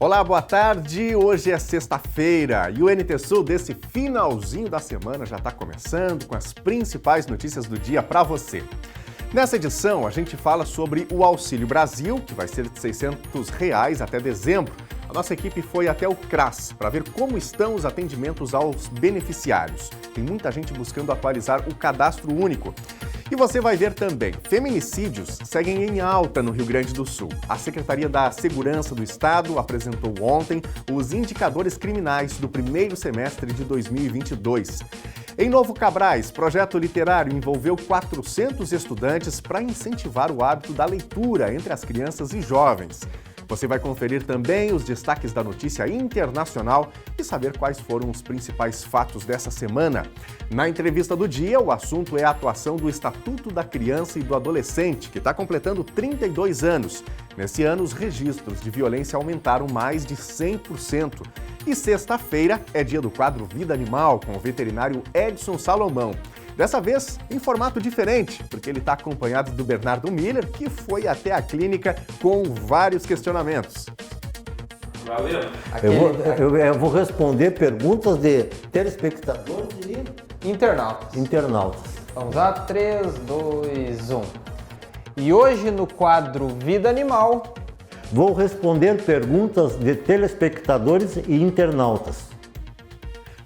Olá, boa tarde. Hoje é sexta-feira e o NT Sul desse finalzinho da semana já está começando com as principais notícias do dia para você. Nessa edição, a gente fala sobre o Auxílio Brasil, que vai ser de R$ 600 até dezembro. A nossa equipe foi até o CRAS para ver como estão os atendimentos aos beneficiários. Tem muita gente buscando atualizar o cadastro único. E você vai ver também, feminicídios seguem em alta no Rio Grande do Sul. A Secretaria da Segurança do Estado apresentou ontem os indicadores criminais do primeiro semestre de 2022. Em Novo Cabrais, projeto literário envolveu 400 estudantes para incentivar o hábito da leitura entre as crianças e jovens. Você vai conferir também os destaques da notícia internacional e saber quais foram os principais fatos dessa semana. Na entrevista do dia, o assunto é a atuação do Estatuto da Criança e do Adolescente, que está completando 32 anos. Nesse ano, os registros de violência aumentaram mais de 100%. E sexta-feira é dia do quadro Vida Animal, com o veterinário Edson Salomão. Dessa vez, em formato diferente, porque ele está acompanhado do Bernardo Miller, que foi até a clínica com vários questionamentos. Valeu! Eu vou responder perguntas de telespectadores e internautas. Vamos lá, 3, 2, 1. E hoje no quadro Vida Animal... Vou responder perguntas de telespectadores e internautas.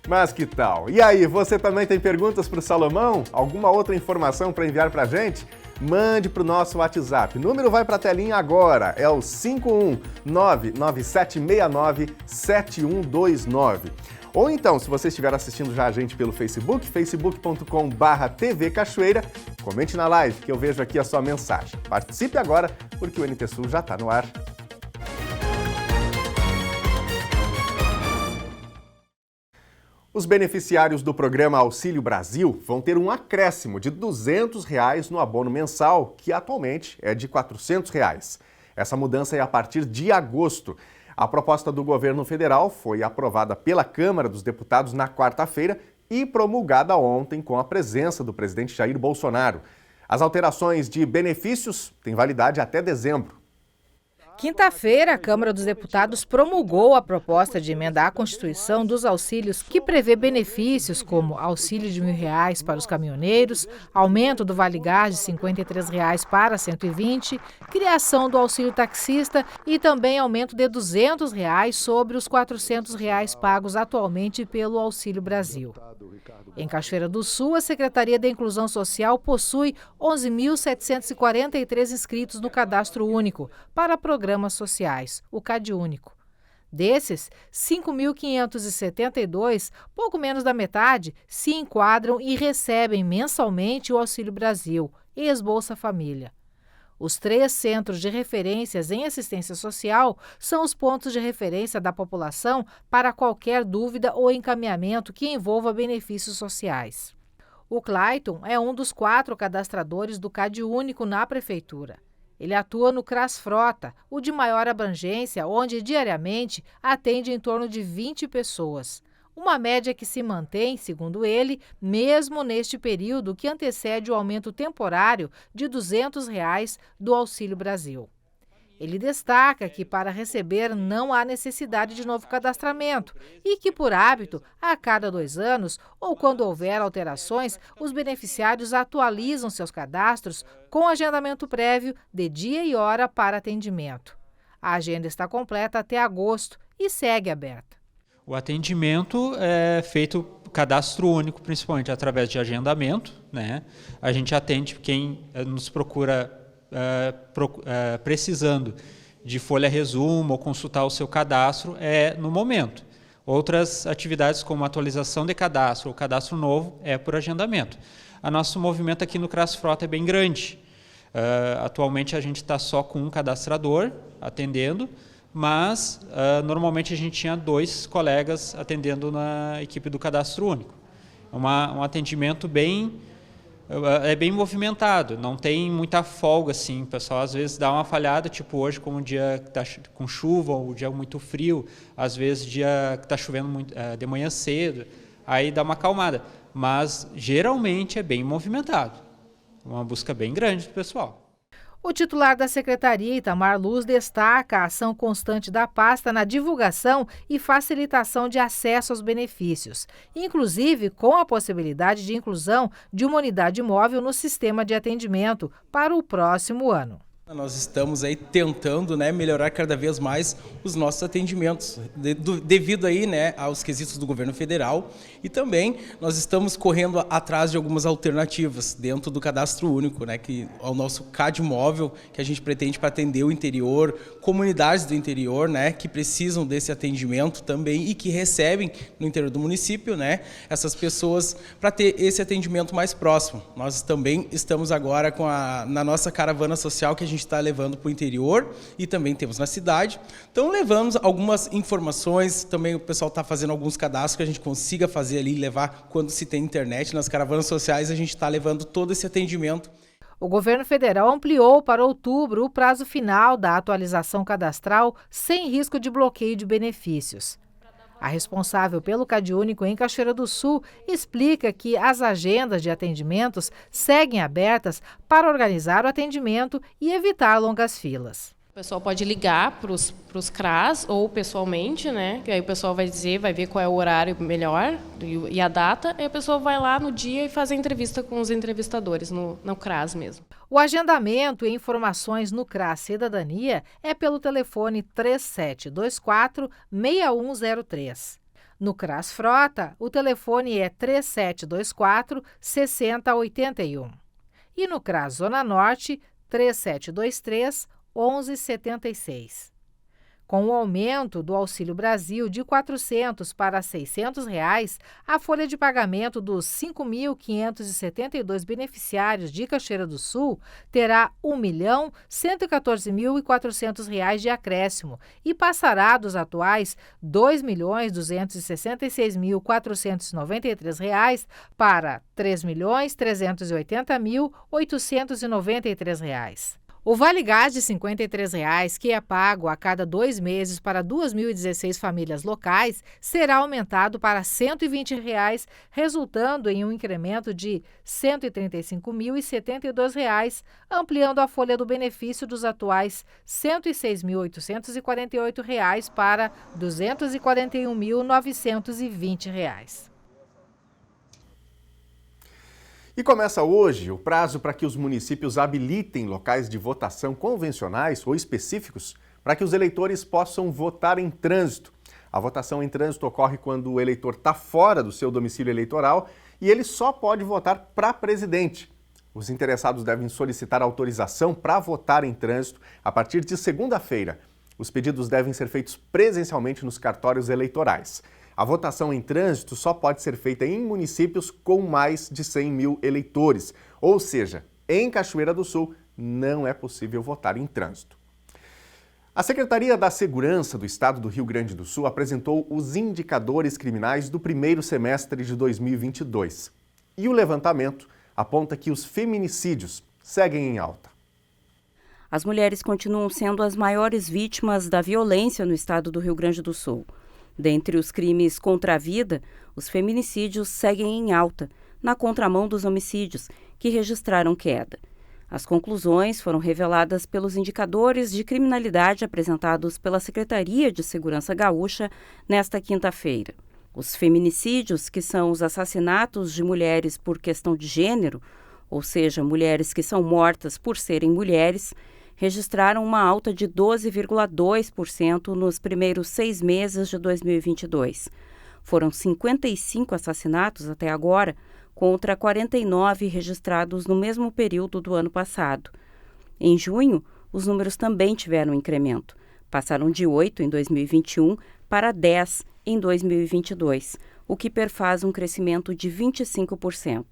Mas que tal? E aí, você também tem perguntas para o Salomão? Alguma outra informação para enviar para a gente? Mande para o nosso WhatsApp. O número vai para a telinha agora, é o 51997697129. Ou então, se você estiver assistindo já a gente pelo Facebook, facebook.com/TV Cachoeira, comente na live que eu vejo aqui a sua mensagem. Participe agora, porque o NT Sul já está no ar. Os beneficiários do programa Auxílio Brasil vão ter um acréscimo de R$ 200 no abono mensal, que atualmente é de R$ 400. Essa mudança é a partir de agosto. A proposta do governo federal foi aprovada pela Câmara dos Deputados na quarta-feira e promulgada ontem com a presença do presidente Jair Bolsonaro. As alterações de benefícios têm validade até dezembro. Quinta-feira, a Câmara dos Deputados promulgou a proposta de emenda à Constituição dos auxílios que prevê benefícios como auxílio de R$ 1.000 para os caminhoneiros, aumento do Vale-Gás de R$ 53 para 120, criação do auxílio taxista e também aumento de R$ 200 sobre os R$ 400 pagos atualmente pelo Auxílio Brasil. Em Cachoeira do Sul, a Secretaria da Inclusão Social possui 11.743 inscritos no Cadastro Único para programas sociais, o CadÚnico. Desses, 5.572, pouco menos da metade, se enquadram e recebem mensalmente o Auxílio Brasil, ex-Bolsa Família. Os 3 centros de referências em assistência social são os pontos de referência da população para qualquer dúvida ou encaminhamento que envolva benefícios sociais. O Clayton é um dos 4 cadastradores do CadÚnico na Prefeitura. Ele atua no CRAS Frota, o de maior abrangência, onde diariamente atende em torno de 20 pessoas. Uma média que se mantém, segundo ele, mesmo neste período que antecede o aumento temporário de R$ 200 do Auxílio Brasil. Ele destaca que para receber não há necessidade de novo cadastramento e que, por hábito, a cada 2 anos ou quando houver alterações, os beneficiários atualizam seus cadastros com agendamento prévio de dia e hora para atendimento. A agenda está completa até agosto e segue aberta. O atendimento é feito cadastro único, principalmente através de agendamento, né? A gente atende quem nos procura precisando de folha resumo ou consultar o seu cadastro no momento. Outras atividades como atualização de cadastro ou cadastro novo é por agendamento. O nosso movimento aqui no CRAS Frota é bem grande. Atualmente a gente está só com um cadastrador atendendo, mas normalmente a gente tinha 2 colegas atendendo na equipe do Cadastro Único. Um atendimento bem movimentado, não tem muita folga assim. O pessoal às vezes dá uma falhada, tipo hoje, como um dia que está com chuva ou um dia muito frio, às vezes dia que está chovendo muito, de manhã cedo, aí dá uma acalmada. Mas geralmente é bem movimentado, uma busca bem grande do pessoal. O titular da Secretaria, Itamar Luz, destaca a ação constante da pasta na divulgação e facilitação de acesso aos benefícios, inclusive com a possibilidade de inclusão de uma unidade móvel no sistema de atendimento para o próximo ano. Nós estamos aí tentando, melhorar cada vez mais os nossos atendimentos, devido aí, aos quesitos do governo federal, e também nós estamos correndo atrás de algumas alternativas dentro do cadastro único, que é o nosso CAD móvel, que a gente pretende para atender o interior, comunidades do interior, que precisam desse atendimento também e que recebem no interior do município, essas pessoas para ter esse atendimento mais próximo. Nós também estamos agora na nossa caravana social que a gente está levando para o interior e também temos na cidade. Então levamos algumas informações, também o pessoal está fazendo alguns cadastros que a gente consiga fazer ali, levar quando se tem internet. Nas caravanas sociais a gente está levando todo esse atendimento. O governo federal ampliou para outubro o prazo final da atualização cadastral sem risco de bloqueio de benefícios. A responsável pelo CadÚnico em Cachoeira do Sul explica que as agendas de atendimentos seguem abertas para organizar o atendimento e evitar longas filas. O pessoal pode ligar para os CRAS ou pessoalmente, que aí o pessoal vai ver qual é o horário melhor e a data, aí a pessoa vai lá no dia e faz a entrevista com os entrevistadores no CRAS mesmo. O agendamento e informações no CRAS Cidadania é pelo telefone 3724-6103. No CRAS Frota, o telefone é 3724-6081. E no CRAS Zona Norte, 3723-1176. Com o aumento do Auxílio Brasil de R$ 400 para R$ 600, a folha de pagamento dos 5.572 beneficiários de Cachoeira do Sul terá R$ 1.114.400 de acréscimo e passará dos atuais R$ 2.266.493 para R$ 3.380.893. O Vale Gás de R$ 53,00, que é pago a cada 2 meses para 2.016 famílias locais, será aumentado para R$ 120,00, resultando em um incremento de R$ 135.072, ampliando a folha do benefício dos atuais R$ 106.848 para R$ 241.920. E começa hoje o prazo para que os municípios habilitem locais de votação convencionais ou específicos para que os eleitores possam votar em trânsito. A votação em trânsito ocorre quando o eleitor está fora do seu domicílio eleitoral e ele só pode votar para presidente. Os interessados devem solicitar autorização para votar em trânsito a partir de segunda-feira. Os pedidos devem ser feitos presencialmente nos cartórios eleitorais. A votação em trânsito só pode ser feita em municípios com mais de 100 mil eleitores, ou seja, em Cachoeira do Sul não é possível votar em trânsito. A Secretaria da Segurança do Estado do Rio Grande do Sul apresentou os indicadores criminais do primeiro semestre de 2022. E o levantamento aponta que os feminicídios seguem em alta. As mulheres continuam sendo as maiores vítimas da violência no estado do Rio Grande do Sul. Dentre os crimes contra a vida, os feminicídios seguem em alta, na contramão dos homicídios, que registraram queda. As conclusões foram reveladas pelos indicadores de criminalidade apresentados pela Secretaria de Segurança Gaúcha nesta quinta-feira. Os feminicídios, que são os assassinatos de mulheres por questão de gênero, ou seja, mulheres que são mortas por serem mulheres, registraram uma alta de 12,2% nos primeiros 6 meses de 2022. Foram 55 assassinatos até agora, contra 49 registrados no mesmo período do ano passado. Em junho, os números também tiveram incremento. Passaram de 8 em 2021 para 10 em 2022, o que perfaz um crescimento de 25%.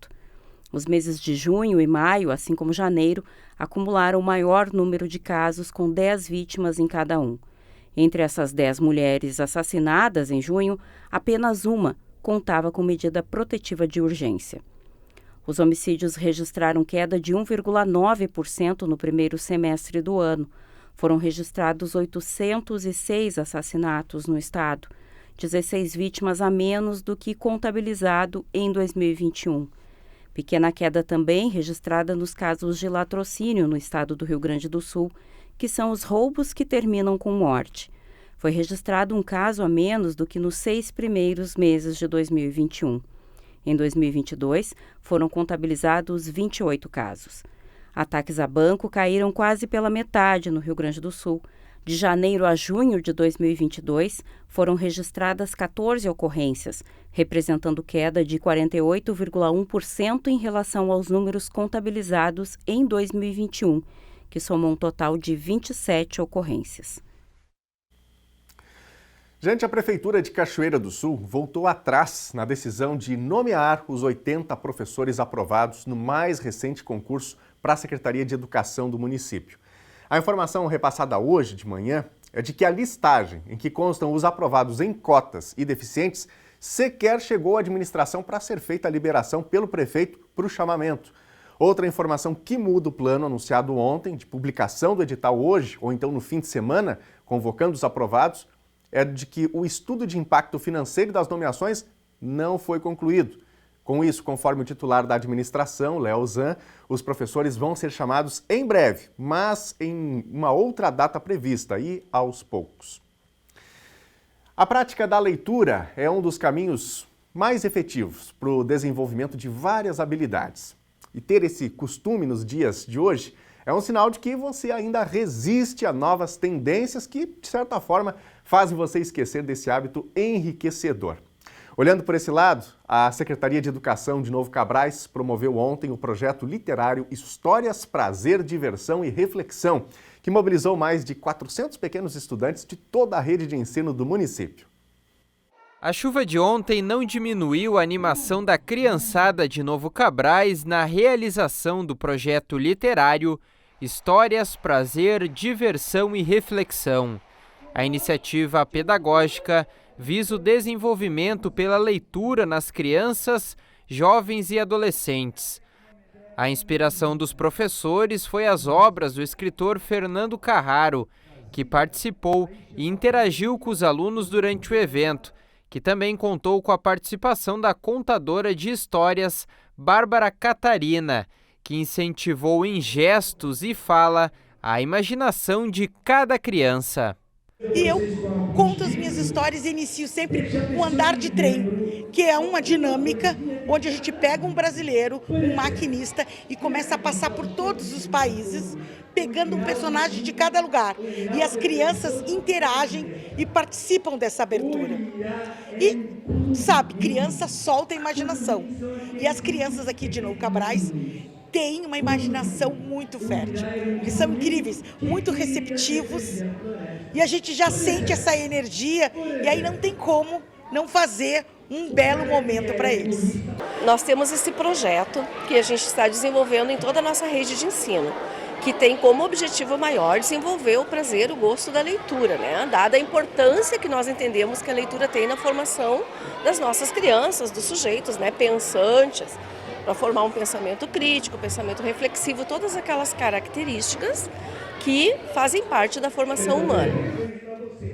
Os meses de junho e maio, assim como janeiro, acumularam o maior número de casos, com 10 vítimas em cada um. Entre essas 10 mulheres assassinadas em junho, apenas uma contava com medida protetiva de urgência. Os homicídios registraram queda de 1,9% no primeiro semestre do ano. Foram registrados 806 assassinatos no estado, 16 vítimas a menos do que contabilizado em 2021. Pequena queda também registrada nos casos de latrocínio no estado do Rio Grande do Sul, que são os roubos que terminam com morte. Foi registrado um caso a menos do que nos 6 primeiros meses de 2021. Em 2022, foram contabilizados 28 casos. Ataques a banco caíram quase pela metade no Rio Grande do Sul. De janeiro a junho de 2022, foram registradas 14 ocorrências, representando queda de 48,1% em relação aos números contabilizados em 2021, que somou um total de 27 ocorrências. Gente, a Prefeitura de Cachoeira do Sul voltou atrás na decisão de nomear os 80 professores aprovados no mais recente concurso para a Secretaria de Educação do município. A informação repassada hoje de manhã é de que a listagem em que constam os aprovados em cotas e deficientes sequer chegou à administração para ser feita a liberação pelo prefeito para o chamamento. Outra informação que muda o plano anunciado ontem, de publicação do edital hoje ou então no fim de semana, convocando os aprovados, é de que o estudo de impacto financeiro das nomeações não foi concluído. Com isso, conforme o titular da administração, Léo Zan, os professores vão ser chamados em breve, mas em uma outra data prevista e aos poucos. A prática da leitura é um dos caminhos mais efetivos para o desenvolvimento de várias habilidades. E ter esse costume nos dias de hoje é um sinal de que você ainda resiste a novas tendências que, de certa forma, fazem você esquecer desse hábito enriquecedor. Olhando por esse lado, a Secretaria de Educação de Novo Cabrais promoveu ontem o projeto literário Histórias, Prazer, Diversão e Reflexão, que mobilizou mais de 400 pequenos estudantes de toda a rede de ensino do município. A chuva de ontem não diminuiu a animação da criançada de Novo Cabrais na realização do projeto literário Histórias, Prazer, Diversão e Reflexão. A iniciativa pedagógica visa o desenvolvimento pela leitura nas crianças, jovens e adolescentes. A inspiração dos professores foi as obras do escritor Fernando Carraro, que participou e interagiu com os alunos durante o evento, que também contou com a participação da contadora de histórias Bárbara Catarina, que incentivou em gestos e fala a imaginação de cada criança. E eu conto as minhas histórias e inicio sempre um andar de trem, que é uma dinâmica onde a gente pega um brasileiro, um maquinista, e começa a passar por todos os países, pegando um personagem de cada lugar. E as crianças interagem e participam dessa abertura. E, sabe, criança solta a imaginação. E as crianças aqui de Novo Cabrais têm uma imaginação muito fértil. Eles são incríveis, muito receptivos. E a gente já sente essa energia e aí não tem como não fazer um belo momento para eles. Nós temos esse projeto que a gente está desenvolvendo em toda a nossa rede de ensino, que tem como objetivo maior desenvolver o prazer, o gosto da leitura, né? Dada a importância que nós entendemos que a leitura tem na formação das nossas crianças, dos sujeitos, né, pensantes, para formar um pensamento crítico, pensamento reflexivo, todas aquelas características que fazem parte da formação humana.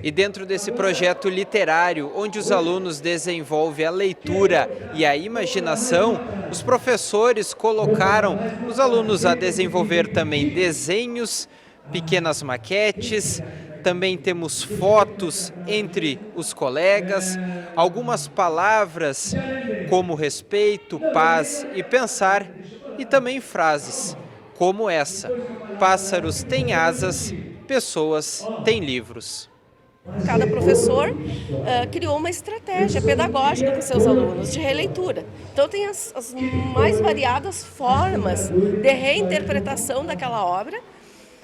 E dentro desse projeto literário, onde os alunos desenvolvem a leitura e a imaginação, os professores colocaram os alunos a desenvolver também desenhos, pequenas maquetes, também temos fotos entre os colegas, algumas palavras como respeito, paz e pensar, e também frases como essa: pássaros têm asas, pessoas têm livros. Cada professor criou uma estratégia pedagógica com seus alunos de releitura. Então tem as mais variadas formas de reinterpretação daquela obra,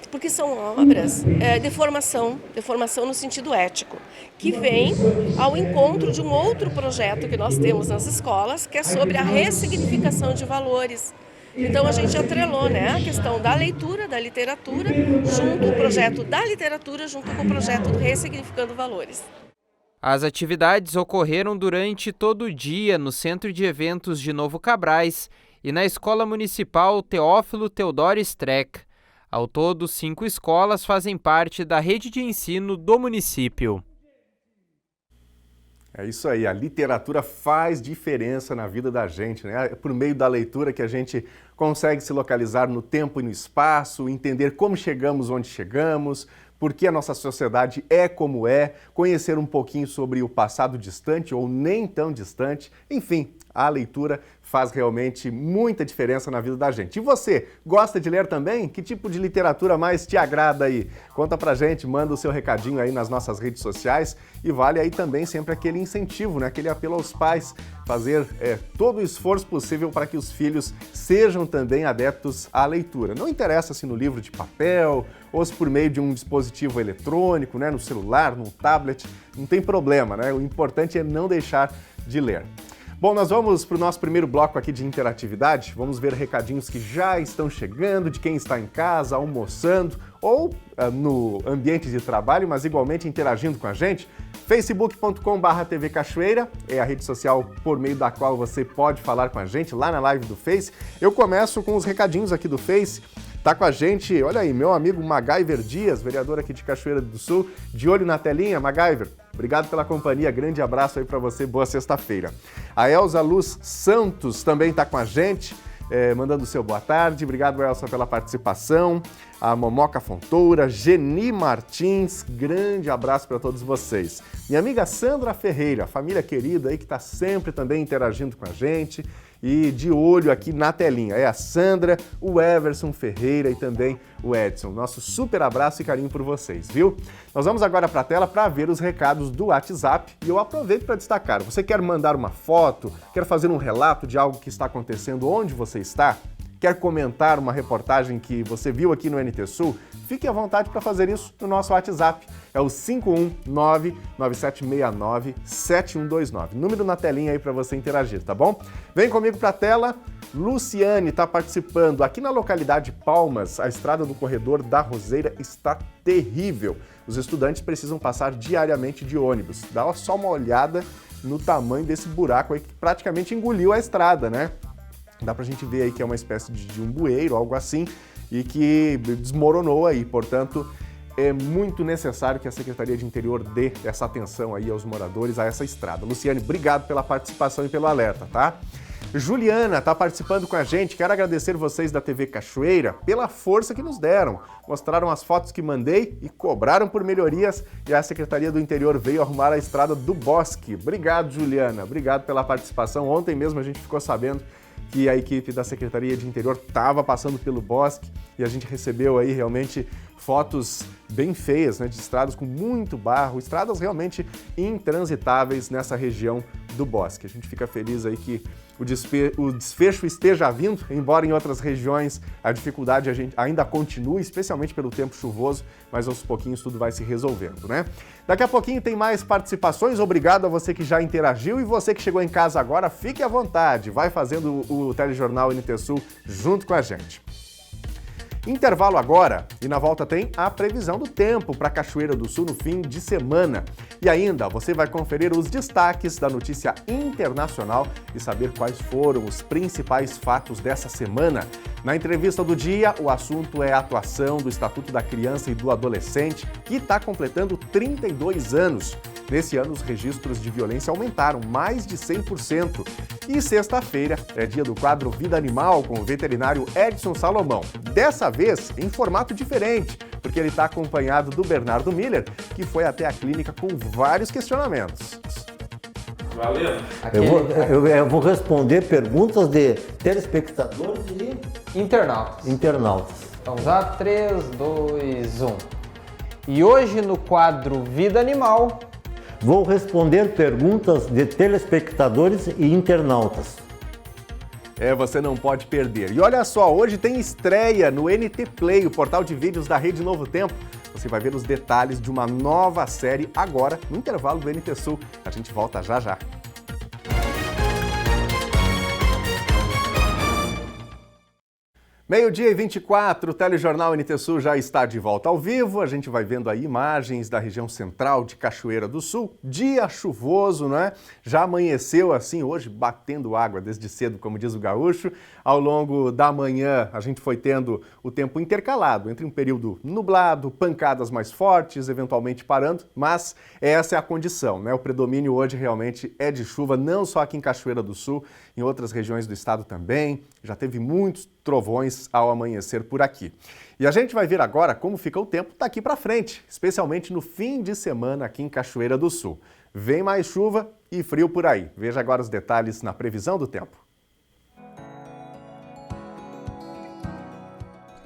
porque são obras de formação no sentido ético, que vem ao encontro de um outro projeto que nós temos nas escolas, que é sobre a ressignificação de valores. Então a gente atrelou, né, a questão da leitura, da literatura, junto o projeto da literatura, junto com o projeto do Ressignificando Valores. As atividades ocorreram durante todo o dia no Centro de Eventos de Novo Cabrais e na Escola Municipal Teófilo Teodoro Streck. Ao todo, 5 escolas fazem parte da rede de ensino do município. É isso aí, a literatura faz diferença na vida da gente, né? É por meio da leitura que a gente consegue se localizar no tempo e no espaço, entender como chegamos onde chegamos, por que a nossa sociedade é como é, conhecer um pouquinho sobre o passado distante ou nem tão distante, enfim, a leitura faz realmente muita diferença na vida da gente. E você, gosta de ler também? Que tipo de literatura mais te agrada aí? Conta pra gente, manda o seu recadinho aí nas nossas redes sociais e vale aí também sempre aquele incentivo, né? Aquele apelo aos pais, fazer todo o esforço possível para que os filhos sejam também adeptos à leitura. Não interessa se no livro de papel ou se por meio de um dispositivo eletrônico, né? No celular, num tablet, não tem problema, né? O importante é não deixar de ler. Bom, nós vamos para o nosso primeiro bloco aqui de interatividade. Vamos ver recadinhos que já estão chegando, de quem está em casa, almoçando ou no ambiente de trabalho, mas igualmente interagindo com a gente. facebook.com/TV Cachoeira é a rede social por meio da qual você pode falar com a gente lá na live do Face. Eu começo com os recadinhos aqui do Face. Tá com a gente, olha aí, meu amigo MacGyver Dias, vereador aqui de Cachoeira do Sul, de olho na telinha. MacGyver, obrigado pela companhia, grande abraço aí para você, boa sexta-feira. A Elza Luz Santos também tá com a gente, mandando o seu boa tarde, obrigado Elza pela participação. A Momoca Fontoura, Geni Martins, grande abraço para todos vocês. Minha amiga Sandra Ferreira, família querida aí que está sempre também interagindo com a gente e de olho aqui na telinha. É a Sandra, o Everson Ferreira e também o Edson. Nosso super abraço e carinho por vocês, viu? Nós vamos agora para a tela para ver os recados do WhatsApp e eu aproveito para destacar. Você quer mandar uma foto, quer fazer um relato de algo que está acontecendo onde você está? Quer comentar uma reportagem que você viu aqui no NT Sul? Fique à vontade para fazer isso no nosso WhatsApp. É o 519-9769-7129. Número na telinha aí para você interagir, tá bom? Vem comigo para a tela. Luciane está participando. Aqui na localidade Palmas, a estrada do corredor da Roseira está terrível. Os estudantes precisam passar diariamente de ônibus. Dá só uma olhada no tamanho desse buraco aí que praticamente engoliu a estrada, né? Dá pra gente ver aí que é uma espécie de um bueiro, algo assim, e que desmoronou aí. Portanto, é muito necessário que a Secretaria de Interior dê essa atenção aí aos moradores, a essa estrada. Luciane, obrigado pela participação e pelo alerta, tá? Juliana está participando com a gente. Quero agradecer vocês da TV Cachoeira pela força que nos deram. Mostraram as fotos que mandei e cobraram por melhorias e a Secretaria do Interior veio arrumar a estrada do Bosque. Obrigado, Juliana. Obrigado pela participação. Ontem mesmo a gente ficou sabendo que a equipe da Secretaria de Interior estava passando pelo Bosque e a gente recebeu aí realmente fotos bem feias, né, de estradas com muito barro, estradas realmente intransitáveis nessa região do Bosque. A gente fica feliz aí que o desfecho esteja vindo, embora em outras regiões a dificuldade ainda continue, especialmente pelo tempo chuvoso, mas aos pouquinhos tudo vai se resolvendo, né? Daqui a pouquinho tem mais participações, obrigado a você que já interagiu e você que chegou em casa agora, fique à vontade, vai fazendo o Telejornal NT Sul junto com a gente. Intervalo agora e na volta tem a previsão do tempo para Cachoeira do Sul no fim de semana. E ainda você vai conferir os destaques da notícia internacional e saber quais foram os principais fatos dessa semana. Na entrevista do dia, o assunto é a atuação do Estatuto da Criança e do Adolescente, que está completando 32 anos. Nesse ano, os registros de violência aumentaram mais de 100%. E sexta-feira é dia do quadro Vida Animal com o veterinário Edson Salomão. Dessa vez em formato diferente, porque ele está acompanhado do Bernardo Miller, que foi até a clínica com vários questionamentos. Valeu! Eu vou responder perguntas de telespectadores e internautas. Vamos lá, 3, 2, 1. E hoje no quadro Vida Animal, vou responder perguntas de telespectadores e internautas. Você não pode perder. E olha só, hoje tem estreia no NT Play, o portal de vídeos da Rede Novo Tempo. Você vai ver os detalhes de uma nova série agora, no intervalo do NT Sul. A gente volta já já. Meio-dia e 24, o Telejornal NT Sul já está de volta ao vivo. A gente vai vendo aí imagens da região central de Cachoeira do Sul. Dia chuvoso, não é? Já amanheceu assim hoje, batendo água desde cedo, como diz o gaúcho. Ao longo da manhã, a gente foi tendo o tempo intercalado entre um período nublado, pancadas mais fortes, eventualmente parando, mas essa é a condição, né? O predomínio hoje realmente é de chuva, não só aqui em Cachoeira do Sul, em outras regiões do estado também. Já teve muitos trovões ao amanhecer por aqui. E a gente vai ver agora como fica o tempo daqui para frente, especialmente no fim de semana aqui em Cachoeira do Sul. Vem mais chuva e frio por aí. Veja agora os detalhes na previsão do tempo.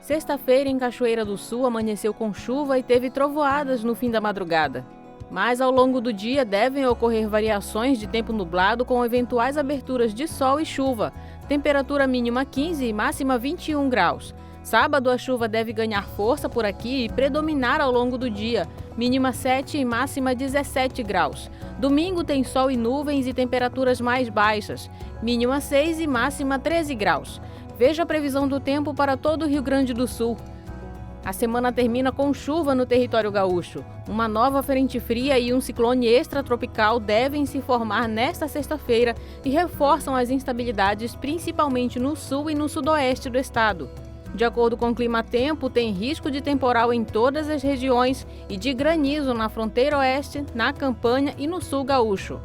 Sexta-feira em Cachoeira do Sul amanheceu com chuva e teve trovoadas no fim da madrugada. Mas ao longo do dia devem ocorrer variações de tempo nublado com eventuais aberturas de sol e chuva. Temperatura mínima 15 e máxima 21 graus. Sábado a chuva deve ganhar força por aqui e predominar ao longo do dia. Mínima 7 e máxima 17 graus. Domingo tem sol e nuvens e temperaturas mais baixas. Mínima 6 e máxima 13 graus. Veja a previsão do tempo para todo o Rio Grande do Sul. A semana termina com chuva no território gaúcho. Uma nova frente fria e um ciclone extratropical devem se formar nesta sexta-feira e reforçam as instabilidades principalmente no sul e no sudoeste do estado. De acordo com o Climatempo, tem risco de temporal em todas as regiões e de granizo na fronteira oeste, na campanha e no sul gaúcho.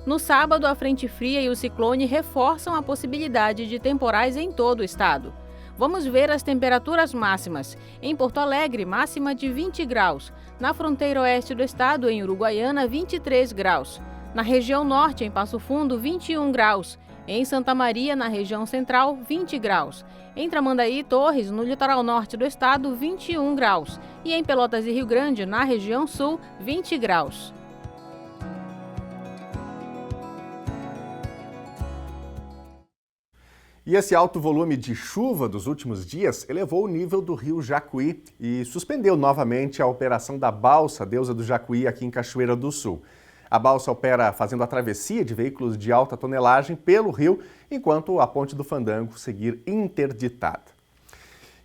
No sábado, a frente fria e o ciclone reforçam a possibilidade de temporais em todo o estado. Vamos ver as temperaturas máximas. Em Porto Alegre, máxima de 20 graus. Na fronteira oeste do estado, em Uruguaiana, 23 graus. Na região norte, em Passo Fundo, 21 graus. Em Santa Maria, na região central, 20 graus. Em Tramandaí e Torres, no litoral norte do estado, 21 graus. E em Pelotas e Rio Grande, na região sul, 20 graus. E esse alto volume de chuva dos últimos dias elevou o nível do rio Jacuí e suspendeu novamente a operação da balsa Deusa do Jacuí aqui em Cachoeira do Sul. A balsa opera fazendo a travessia de veículos de alta tonelagem pelo rio, enquanto a Ponte do Fandango seguir interditada.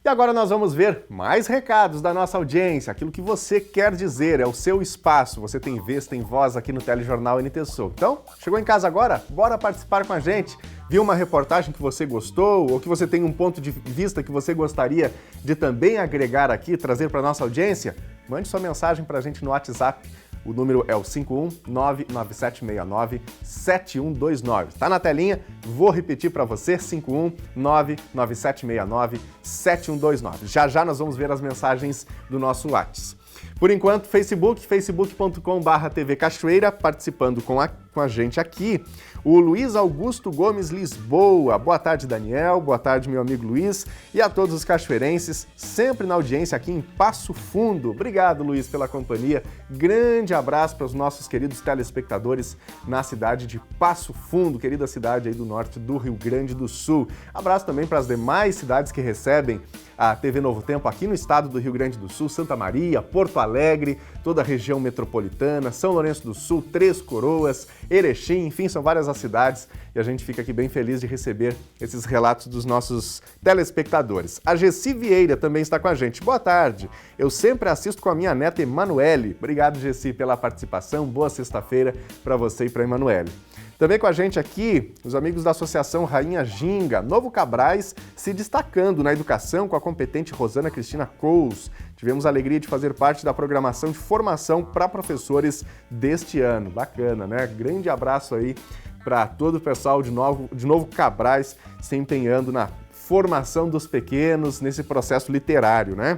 E agora nós vamos ver mais recados da nossa audiência, aquilo que você quer dizer, é o seu espaço, você tem vez, tem voz aqui no Telejornal NT Sul. Então, chegou em casa agora? Bora participar com a gente. Viu uma reportagem que você gostou ou que você tem um ponto de vista que você gostaria de também agregar aqui, trazer para a nossa audiência? Mande sua mensagem para a gente no WhatsApp. O número é o 51997697129. Tá na telinha, vou repetir para você, 51997697129. Já nós vamos ver as mensagens do nosso WhatsApp. Por enquanto, facebook.com/TV Cachoeira, participando com a gente aqui, o Luiz Augusto Gomes Lisboa. Boa tarde, Daniel. Boa tarde, meu amigo Luiz. E a todos os cachoeirenses, sempre na audiência aqui em Passo Fundo. Obrigado, Luiz, pela companhia. Grande abraço para os nossos queridos telespectadores na cidade de Passo Fundo, querida cidade aí do norte do Rio Grande do Sul. Abraço também para as demais cidades que recebem a TV Novo Tempo aqui no estado do Rio Grande do Sul, Santa Maria, Porto Alegre, toda a região metropolitana, São Lourenço do Sul, Três Coroas, Erechim, enfim, são várias as cidades e a gente fica aqui bem feliz de receber esses relatos dos nossos telespectadores. A Gessi Vieira também está com a gente. Boa tarde, eu sempre assisto com a minha neta Emanuele. Obrigado, Gessi, pela participação. Boa sexta-feira para você e para a Emanuele. Também com a gente aqui, os amigos da Associação Rainha Ginga, Novo Cabrais, se destacando na educação com a competente Rosana Cristina Coles. Tivemos a alegria de fazer parte da programação de formação para professores deste ano. Bacana, né? Grande abraço aí para todo o pessoal de Novo Cabrais se empenhando na formação dos pequenos nesse processo literário, né?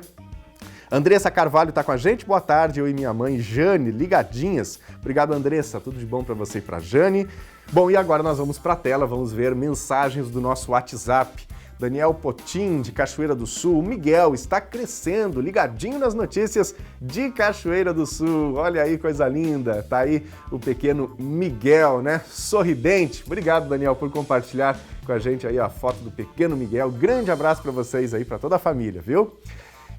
Andressa Carvalho está com a gente. Boa tarde, eu e minha mãe Jane, ligadinhas. Obrigado, Andressa. Tudo de bom para você e para Jane. Bom, e agora nós vamos para a tela, vamos ver mensagens do nosso WhatsApp. Daniel Potim, de Cachoeira do Sul. O Miguel está crescendo, ligadinho nas notícias de Cachoeira do Sul. Olha aí, coisa linda. Tá aí o pequeno Miguel, né? Sorridente. Obrigado, Daniel, por compartilhar com a gente aí a foto do pequeno Miguel. Grande abraço para vocês aí, para toda a família, viu?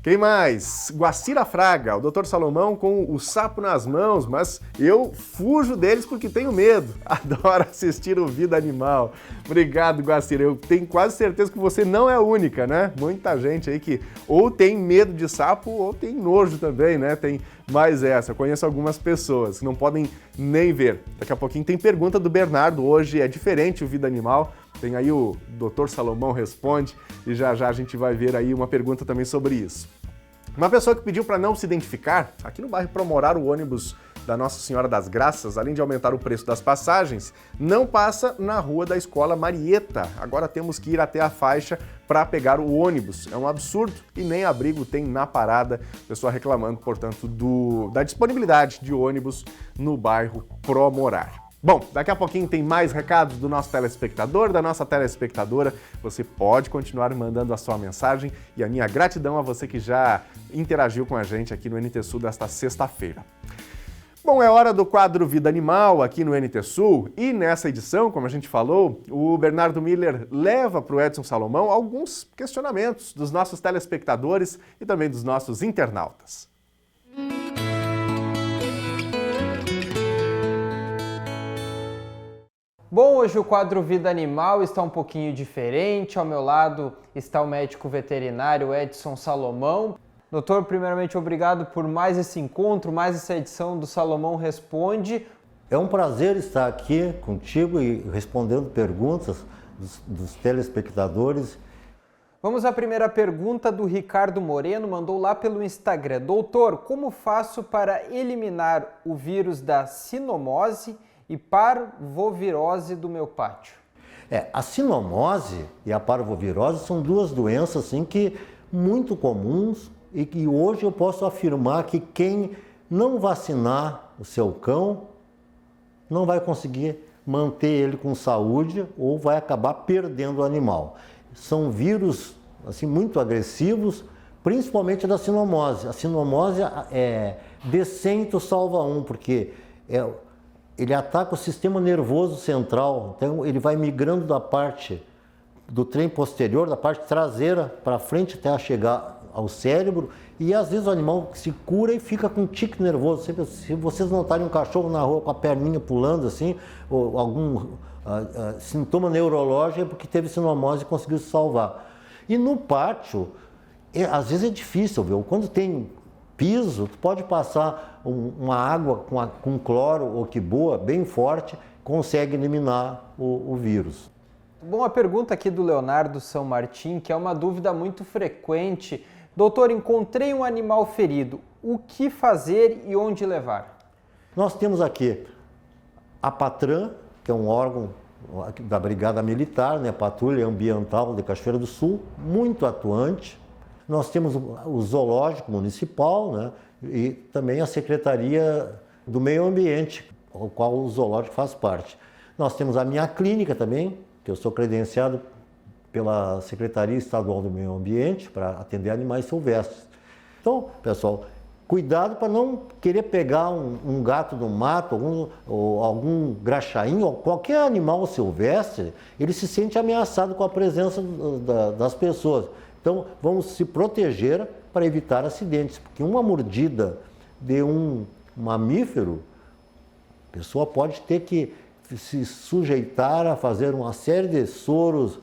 Quem mais? Guacira Fraga, o Dr. Salomão com o sapo nas mãos, mas eu fujo deles porque tenho medo. Adoro assistir o Vida Animal. Obrigado, Guacira. Eu tenho quase certeza que você não é a única, né? Muita gente aí que ou tem medo de sapo ou tem nojo também, né? Tem mais essa. Eu conheço algumas pessoas que não podem nem ver. Daqui a pouquinho tem pergunta do Bernardo. Hoje é diferente o Vida Animal. Tem aí o Dr. Salomão responde e já a gente vai ver aí uma pergunta também sobre isso. Uma pessoa que pediu para não se identificar, aqui no bairro Promorar, o ônibus da Nossa Senhora das Graças, além de aumentar o preço das passagens, não passa na rua da Escola Marieta. Agora temos que ir até a faixa para pegar o ônibus. É um absurdo e nem abrigo tem na parada. Pessoa reclamando, portanto, da disponibilidade de ônibus no bairro Promorar. Bom, daqui a pouquinho tem mais recados do nosso telespectador, da nossa telespectadora. Você pode continuar mandando a sua mensagem e a minha gratidão a você que já interagiu com a gente aqui no NT Sul desta sexta-feira. Bom, é hora do quadro Vida Animal aqui no NT Sul e nessa edição, como a gente falou, o Bernardo Miller leva para o Edson Salomão alguns questionamentos dos nossos telespectadores e também dos nossos internautas. Bom, hoje o quadro Vida Animal está um pouquinho diferente. Ao meu lado está o médico veterinário Edson Salomão. Doutor, primeiramente, obrigado por mais esse encontro, mais essa edição do Salomão Responde. É um prazer estar aqui contigo e respondendo perguntas dos telespectadores. Vamos à primeira pergunta do Ricardo Moreno, mandou lá pelo Instagram. Doutor, como faço para eliminar o vírus da sinomose e parvovirose do meu pátio? A sinomose e a parvovirose são duas doenças assim, que muito comuns e que hoje eu posso afirmar que quem não vacinar o seu cão não vai conseguir manter ele com saúde ou vai acabar perdendo o animal. São vírus assim, muito agressivos, principalmente da sinomose. A sinomose é de 100 tu salva um, porque ele ataca o sistema nervoso central, então ele vai migrando da parte do trem posterior, da parte traseira para frente até chegar ao cérebro e às vezes o animal se cura e fica com tique nervoso. Se vocês notarem um cachorro na rua com a perninha pulando assim, ou algum sintoma neurológico é porque teve sinomose e conseguiu se salvar. E no pátio, às vezes é difícil, viu? Quando tem piso, tu pode passar uma água com cloro ou quiboa bem forte, consegue eliminar o vírus. Bom, a pergunta aqui do Leonardo São Martim, que é uma dúvida muito frequente. Doutor, encontrei um animal ferido, o que fazer e onde levar? Nós temos aqui a Patran, que é um órgão da Brigada Militar, né, Patrulha Ambiental de Cachoeira do Sul, muito atuante. Nós temos o Zoológico Municipal, né, e também a Secretaria do Meio Ambiente, ao qual o Zoológico faz parte. Nós temos a minha clínica também, que eu sou credenciado pela Secretaria Estadual do Meio Ambiente para atender animais silvestres. Então, pessoal, cuidado para não querer pegar um gato do mato, algum graxaim, ou qualquer animal silvestre, ele se sente ameaçado com a presença das pessoas. Então, vamos se proteger para evitar acidentes, porque uma mordida de um mamífero, a pessoa pode ter que se sujeitar a fazer uma série de soros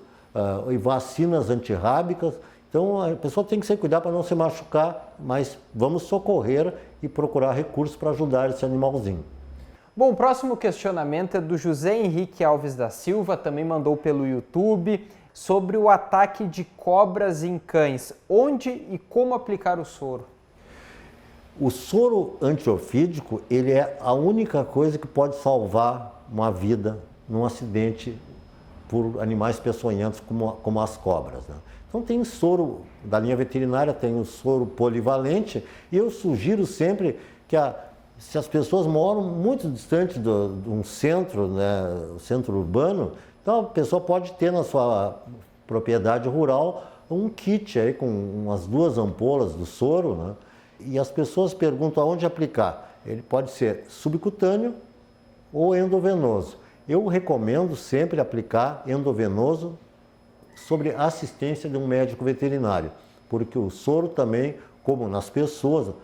e vacinas antirrábicas. Então, a pessoa tem que se cuidar para não se machucar, mas vamos socorrer e procurar recursos para ajudar esse animalzinho. Bom, o próximo questionamento é do José Henrique Alves da Silva, também mandou pelo YouTube, sobre o ataque de cobras em cães. Onde e como aplicar o soro? O soro antiofídico, ele é a única coisa que pode salvar uma vida num acidente por animais peçonhentos como as cobras, né? Então tem soro da linha veterinária, tem o soro polivalente e eu sugiro sempre que se as pessoas moram muito distante de um centro, né, centro urbano, então a pessoa pode ter na sua propriedade rural um kit aí com umas 2 ampolas do soro, né? E as pessoas perguntam aonde aplicar. Ele pode ser subcutâneo ou endovenoso. Eu recomendo sempre aplicar endovenoso sobre assistência de um médico veterinário, porque o soro também como nas pessoas.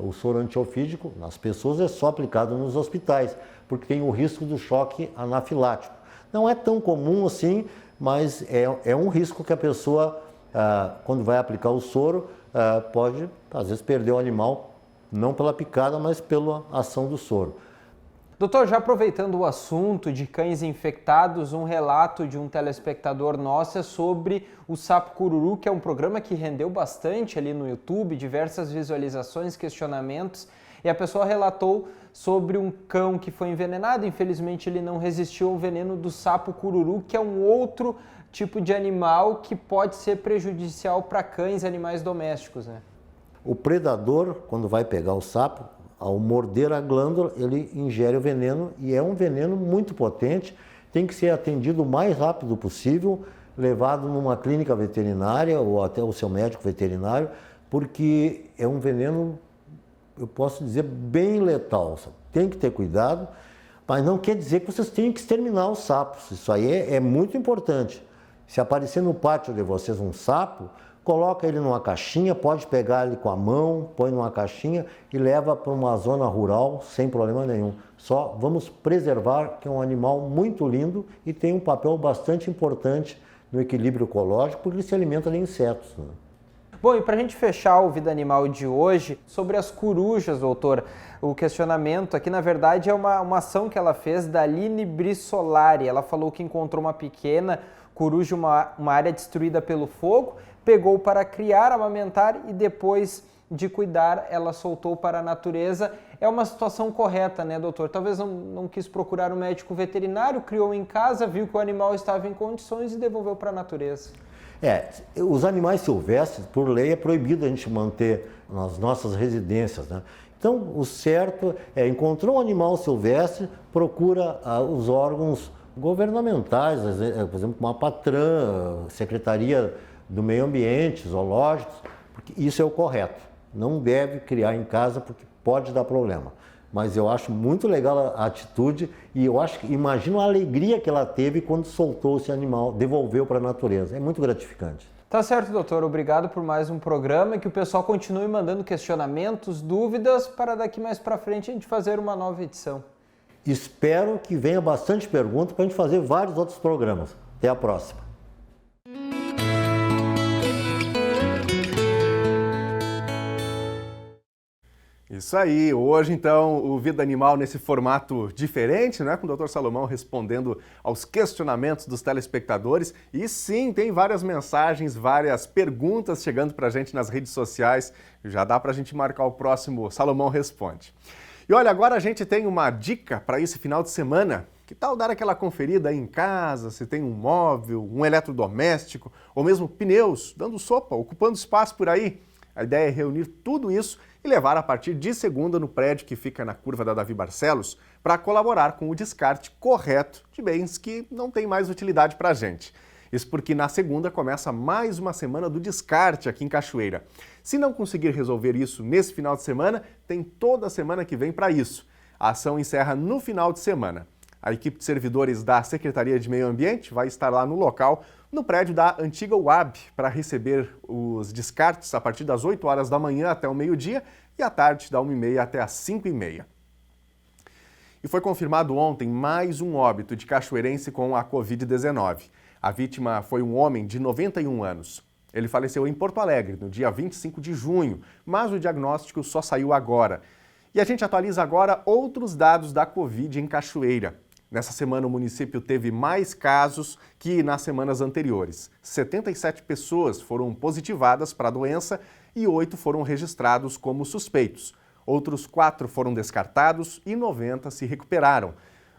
O soro antiofídico nas pessoas é só aplicado nos hospitais, porque tem o risco do choque anafilático. Não é tão comum assim, mas é um risco que a pessoa, quando vai aplicar o soro, pode, às vezes, perder o animal, não pela picada, mas pela ação do soro. Doutor, já aproveitando o assunto de cães infectados, um relato de um telespectador nosso é sobre o Sapo Cururu, que é um programa que rendeu bastante ali no YouTube, diversas visualizações, questionamentos, e a pessoa relatou sobre um cão que foi envenenado. Infelizmente ele não resistiu ao veneno do sapo cururu, que é um outro tipo de animal que pode ser prejudicial para cães e animais domésticos, né? O predador, quando vai pegar o sapo, ao morder a glândula, ele ingere o veneno, e é um veneno muito potente, tem que ser atendido o mais rápido possível, levado numa clínica veterinária ou até o seu médico veterinário, porque é um veneno, eu posso dizer, bem letal. Tem que ter cuidado, mas não quer dizer que vocês tenham que exterminar os sapos. Isso aí é muito importante. Se aparecer no pátio de vocês um sapo, coloca ele numa caixinha, pode pegar ele com a mão, põe numa caixinha e leva para uma zona rural sem problema nenhum. Só vamos preservar, que é um animal muito lindo e tem um papel bastante importante no equilíbrio ecológico, porque ele se alimenta de insetos, né? Bom, e para a gente fechar o Vida Animal de hoje, sobre as corujas, doutor, o questionamento aqui, na verdade, é uma ação que ela fez da Aline Brissolari. Ela falou que encontrou uma pequena coruja, uma área destruída pelo fogo, pegou para criar, amamentar e depois de cuidar, ela soltou para a natureza. É uma situação correta, né, doutor? Talvez não quis procurar um médico veterinário, criou em casa, viu que o animal estava em condições e devolveu para a natureza. Os animais silvestres, por lei, é proibido a gente manter nas nossas residências, né? Então, o certo é, encontrou um animal silvestre, procura os órgãos governamentais, por exemplo, uma Patran, Secretaria do Meio Ambiente, zoológicos, porque isso é o correto. Não deve criar em casa porque pode dar problema. Mas eu acho muito legal a atitude e eu acho que imagino a alegria que ela teve quando soltou esse animal, devolveu para a natureza. É muito gratificante. Tá certo, doutor. Obrigado por mais um programa e que o pessoal continue mandando questionamentos, dúvidas, para daqui mais para frente a gente fazer uma nova edição. Espero que venha bastante pergunta para a gente fazer vários outros programas. Até a próxima. Isso aí, hoje então o Vida Animal nesse formato diferente, né? Com o Dr. Salomão respondendo aos questionamentos dos telespectadores. E sim, tem várias mensagens, várias perguntas chegando pra gente nas redes sociais. Já dá pra gente marcar o próximo Salomão Responde. E olha, agora a gente tem uma dica para esse final de semana. Que tal dar aquela conferida aí em casa, se tem um móvel, um eletrodoméstico ou mesmo pneus dando sopa, ocupando espaço por aí? A ideia é reunir tudo isso e levar a partir de segunda no prédio que fica na curva da Davi Barcelos para colaborar com o descarte correto de bens que não têm mais utilidade para a gente. Isso porque na segunda começa mais uma semana do descarte aqui em Cachoeira. Se não conseguir resolver isso nesse final de semana, tem toda a semana que vem para isso. A ação encerra no final de semana. A equipe de servidores da Secretaria de Meio Ambiente vai estar lá no local, no prédio da antiga UAB, para receber os descartes a partir das 8 horas da manhã até o meio-dia e à tarde da 1h30 até as 5h30. E foi confirmado ontem mais um óbito de cachoeirense com a Covid-19. A vítima foi um homem de 91 anos. Ele faleceu em Porto Alegre no dia 25 de junho, mas o diagnóstico só saiu agora. E a gente atualiza agora outros dados da Covid em Cachoeira. Nessa semana, o município teve mais casos que nas semanas anteriores. 77 pessoas foram positivadas para a doença e 8 foram registrados como suspeitos. Outros 4 foram descartados e 90 se recuperaram.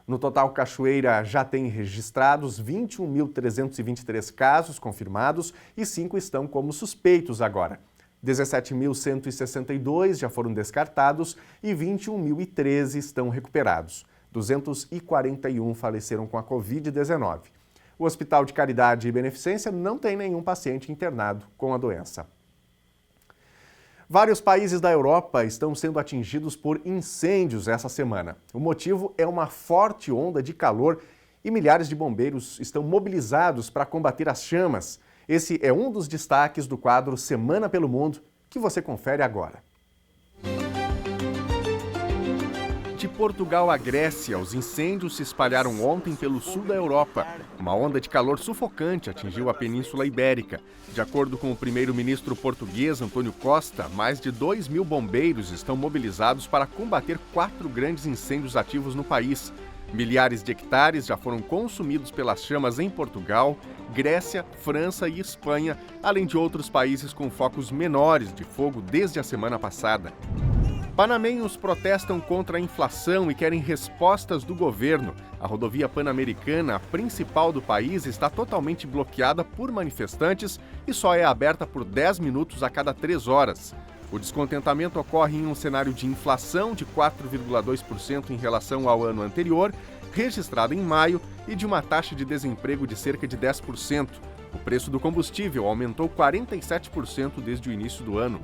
No total, Cachoeira já tem registrados 21.323 casos confirmados e 5 estão como suspeitos agora. 17.162 já foram descartados e 21.013 estão recuperados. 241 faleceram com a Covid-19. O Hospital de Caridade e Beneficência não tem nenhum paciente internado com a doença. Vários países da Europa estão sendo atingidos por incêndios essa semana. O motivo é uma forte onda de calor e milhares de bombeiros estão mobilizados para combater as chamas. Esse é um dos destaques do quadro Semana pelo Mundo, que você confere agora. De Portugal à Grécia, os incêndios se espalharam ontem pelo sul da Europa. Uma onda de calor sufocante atingiu a Península Ibérica. De acordo com o primeiro-ministro português, António Costa, mais de 2.000 bombeiros estão mobilizados para combater 4 grandes incêndios ativos no país. Milhares de hectares já foram consumidos pelas chamas em Portugal, Grécia, França e Espanha, além de outros países com focos menores de fogo desde a semana passada. Panamenhos protestam contra a inflação e querem respostas do governo. A rodovia Pan-Americana, a principal do país, está totalmente bloqueada por manifestantes e só é aberta por 10 minutos a cada 3 horas. O descontentamento ocorre em um cenário de inflação de 4,2% em relação ao ano anterior, registrada em maio, e de uma taxa de desemprego de cerca de 10%. O preço do combustível aumentou 47% desde o início do ano.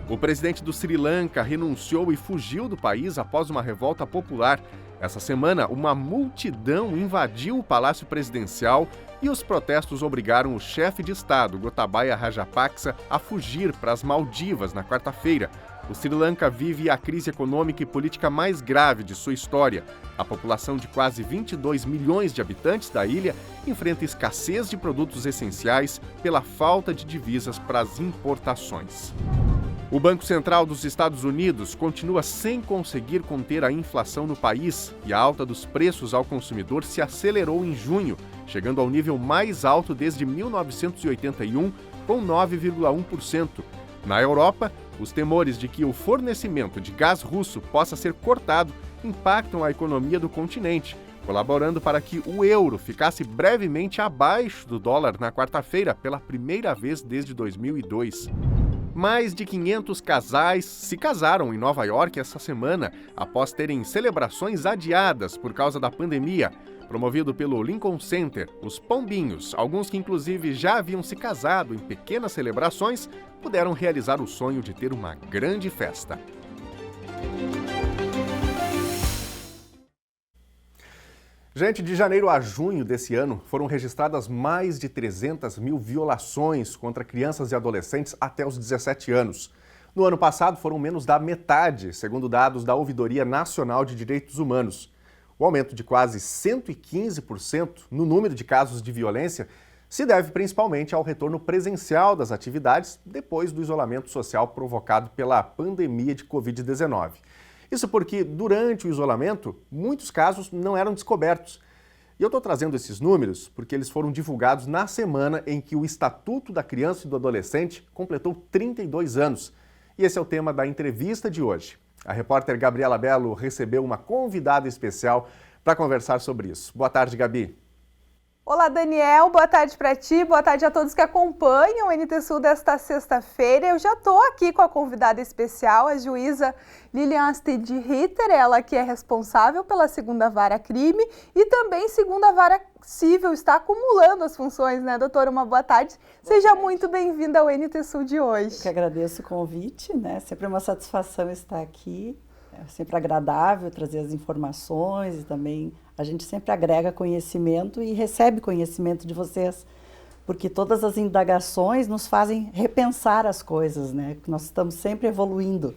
O presidente do Sri Lanka renunciou e fugiu do país após uma revolta popular. Essa semana, uma multidão invadiu o Palácio Presidencial e os protestos obrigaram o chefe de Estado, Gotabaya Rajapaksa, a fugir para as Maldivas na quarta-feira. O Sri Lanka vive a crise econômica e política mais grave de sua história. A população de quase 22 milhões de habitantes da ilha enfrenta escassez de produtos essenciais pela falta de divisas para as importações. O Banco Central dos Estados Unidos continua sem conseguir conter a inflação no país e a alta dos preços ao consumidor se acelerou em junho, chegando ao nível mais alto desde 1981, com 9,1%. Na Europa, os temores de que o fornecimento de gás russo possa ser cortado impactam a economia do continente, colaborando para que o euro ficasse brevemente abaixo do dólar na quarta-feira pela primeira vez desde 2002. Mais de 500 casais se casaram em Nova York essa semana, após terem celebrações adiadas por causa da pandemia. Promovido pelo Lincoln Center, os pombinhos, alguns que inclusive já haviam se casado em pequenas celebrações, puderam realizar o sonho de ter uma grande festa. Gente, de janeiro a junho desse ano, foram registradas mais de 300 mil violações contra crianças e adolescentes até os 17 anos. No ano passado, foram menos da metade, segundo dados da Ouvidoria Nacional de Direitos Humanos. O aumento de quase 115% no número de casos de violência se deve principalmente ao retorno presencial das atividades depois do isolamento social provocado pela pandemia de Covid-19. Isso porque, durante o isolamento, muitos casos não eram descobertos. E eu estou trazendo esses números porque eles foram divulgados na semana em que o Estatuto da Criança e do Adolescente completou 32 anos. E esse é o tema da entrevista de hoje. A repórter Gabriela Belo recebeu uma convidada especial para conversar sobre isso. Boa tarde, Gabi. Olá, Daniel. Boa tarde para ti. Boa tarde a todos que acompanham o NT Sul desta sexta-feira. Eu já estou aqui com a convidada especial, a juíza Lilian Astrid Ritter, ela que é responsável pela segunda vara crime e também segunda vara civil, está acumulando as funções, né, doutora? Uma boa tarde. Seja muito bem-vinda ao NT Sul de hoje. Eu que agradeço o convite, né? Sempre uma satisfação estar aqui. É sempre agradável trazer as informações e também a gente sempre agrega conhecimento e recebe conhecimento de vocês, porque todas as indagações nos fazem repensar as coisas, né? Nós estamos sempre evoluindo.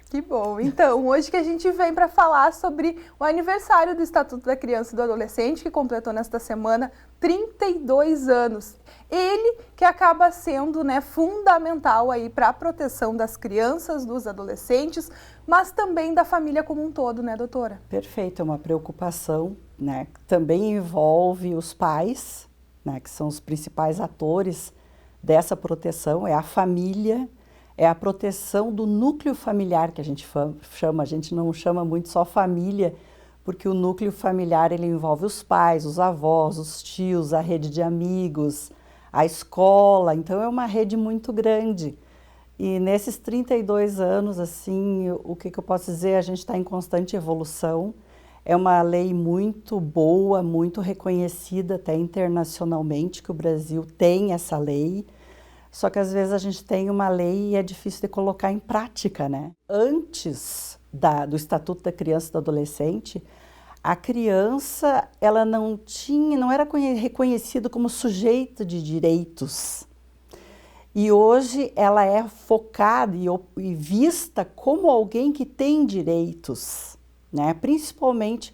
Que bom. Então, hoje que a gente vem para falar sobre o aniversário do Estatuto da Criança e do Adolescente, que completou nesta semana 32 anos. Ele que acaba sendo, né, fundamental aí para a proteção das crianças, dos adolescentes, mas também da família como um todo, né, doutora? Perfeito, é uma preocupação, né? Também envolve os pais, né, que são os principais atores dessa proteção, é a família, é a proteção do núcleo familiar que a gente chama, a gente não chama muito só família, porque o núcleo familiar ele envolve os pais, os avós, os tios, a rede de amigos, a escola, então é uma rede muito grande. E nesses 32 anos, assim, o que eu posso dizer, a gente está em constante evolução, é uma lei muito boa, muito reconhecida até internacionalmente, que o Brasil tem essa lei. Só que às vezes a gente tem uma lei e é difícil de colocar em prática, né? Antes do Estatuto da Criança e do Adolescente, a criança ela não era reconhecida como sujeito de direitos. E hoje ela é focada e vista como alguém que tem direitos, né? Principalmente,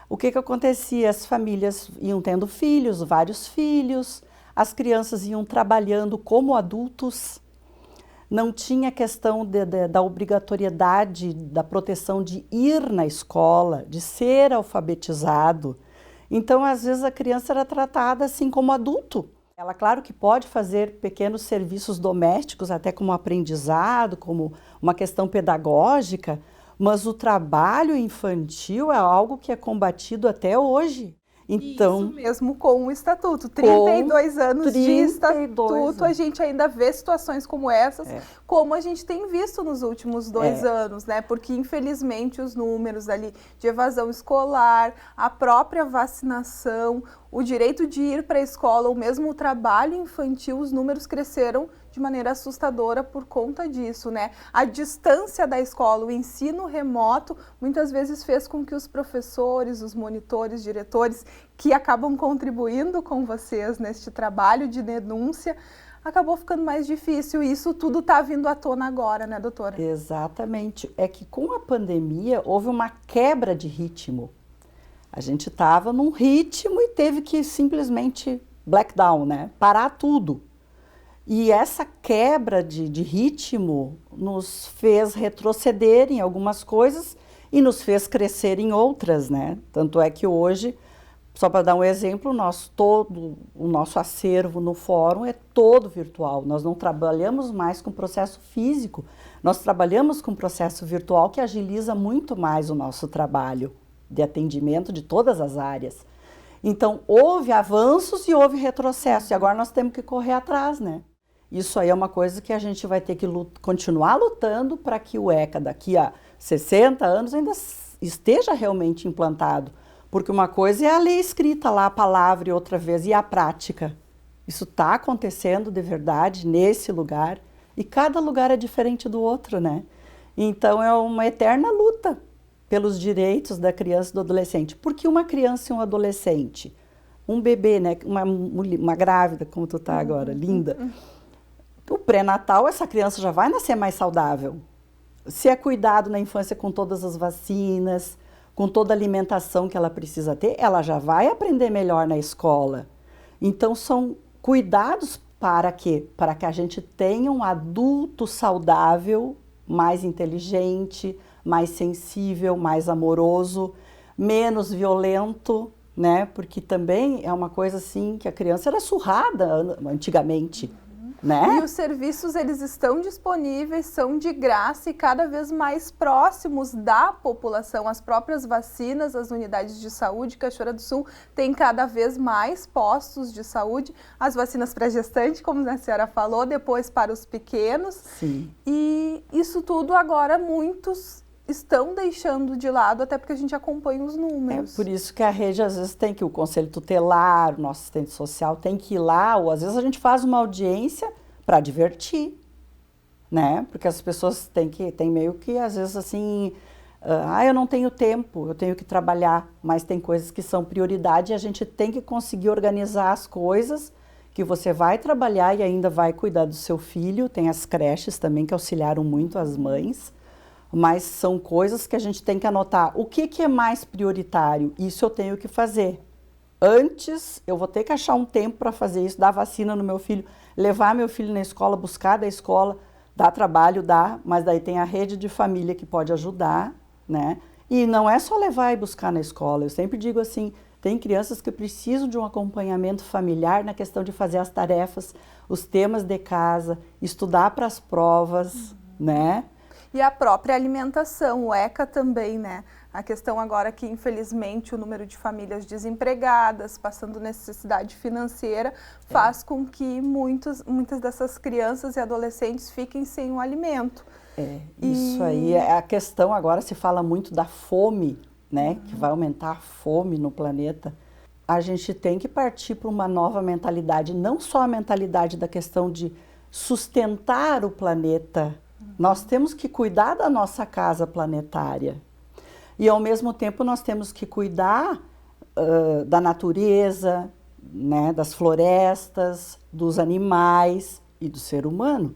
o que acontecia? As famílias iam tendo filhos, vários filhos, as crianças iam trabalhando como adultos, não tinha questão da obrigatoriedade da proteção de ir na escola, de ser alfabetizado. Então, às vezes, a criança era tratada assim como adulto. Ela, claro que pode fazer pequenos serviços domésticos, até como aprendizado, como uma questão pedagógica, mas o trabalho infantil é algo que é combatido até hoje. Então, isso mesmo com o Estatuto. 32 anos de Estatuto, a gente ainda vê situações como essas, como a gente tem visto nos últimos 2 anos, né? Porque, infelizmente, os números ali de evasão escolar, a própria vacinação, o direito de ir para a escola, ou mesmo o trabalho infantil, os números cresceram de maneira assustadora por conta disso, né? A distância da escola, o ensino remoto, muitas vezes fez com que os professores, os monitores, diretores, que acabam contribuindo com vocês neste trabalho de denúncia, acabou ficando mais difícil. E isso tudo está vindo à tona agora, né, doutora? Exatamente. É que com a pandemia houve uma quebra de ritmo. A gente estava num ritmo e teve que simplesmente black down, né? Parar tudo. E essa quebra de ritmo nos fez retroceder em algumas coisas e nos fez crescer em outras, né? Tanto é que hoje, só para dar um exemplo, o nosso acervo no fórum é todo virtual. Nós não trabalhamos mais com processo físico, nós trabalhamos com processo virtual que agiliza muito mais o nosso trabalho de atendimento de todas as áreas. Então, houve avanços e houve retrocesso, e agora nós temos que correr atrás, né? Isso aí é uma coisa que a gente vai ter que continuar lutando para que o ECA daqui a 60 anos ainda esteja realmente implantado. Porque uma coisa é a lei escrita lá, a palavra, e outra vez, e a prática. Isso está acontecendo de verdade nesse lugar, e cada lugar é diferente do outro, né? Então é uma eterna luta pelos direitos da criança e do adolescente. Porque uma criança e um adolescente, um bebê, né, uma grávida, como tu tá agora, linda, o pré-natal, essa criança já vai nascer mais saudável. Se é cuidado na infância com todas as vacinas, com toda a alimentação que ela precisa ter, ela já vai aprender melhor na escola. Então, são cuidados para quê? Para que a gente tenha um adulto saudável, mais inteligente, mais sensível, mais amoroso, menos violento, né? Porque também é uma coisa assim que a criança era surrada antigamente. Né? E os serviços, eles estão disponíveis, são de graça e cada vez mais próximos da população. As próprias vacinas, as unidades de saúde, Cachoeira do Sul tem cada vez mais postos de saúde. As vacinas para gestante, como a senhora falou, depois para os pequenos. Sim. E isso tudo agora muitos estão deixando de lado, até porque a gente acompanha os números. É por isso que a rede, às vezes, tem que o conselho tutelar, o nosso assistente social tem que ir lá, ou às vezes a gente faz uma audiência para divertir, né? Porque as pessoas têm meio que, às vezes, assim, eu não tenho tempo, eu tenho que trabalhar, mas tem coisas que são prioridade e a gente tem que conseguir organizar as coisas que você vai trabalhar e ainda vai cuidar do seu filho. Tem as creches também que auxiliaram muito as mães, mas são coisas que a gente tem que anotar. O que é mais prioritário? Isso eu tenho que fazer. Antes, eu vou ter que achar um tempo para fazer isso, dar vacina no meu filho, levar meu filho na escola, buscar da escola, dá trabalho, dá, mas daí tem a rede de família que pode ajudar, né? E não é só levar e buscar na escola. Eu sempre digo assim, tem crianças que precisam de um acompanhamento familiar na questão de fazer as tarefas, os temas de casa, estudar para as provas, né? E a própria alimentação, o ECA também, né? A questão agora que, infelizmente, o número de famílias desempregadas, passando necessidade financeira, faz com que muitas dessas crianças e adolescentes fiquem sem o alimento. Isso aí é a questão. Agora se fala muito da fome, né? Que vai aumentar a fome no planeta. A gente tem que partir para uma nova mentalidade, não só a mentalidade da questão de sustentar o planeta. Nós temos que cuidar da nossa casa planetária. E, ao mesmo tempo, nós temos que cuidar da natureza, né, das florestas, dos animais e do ser humano.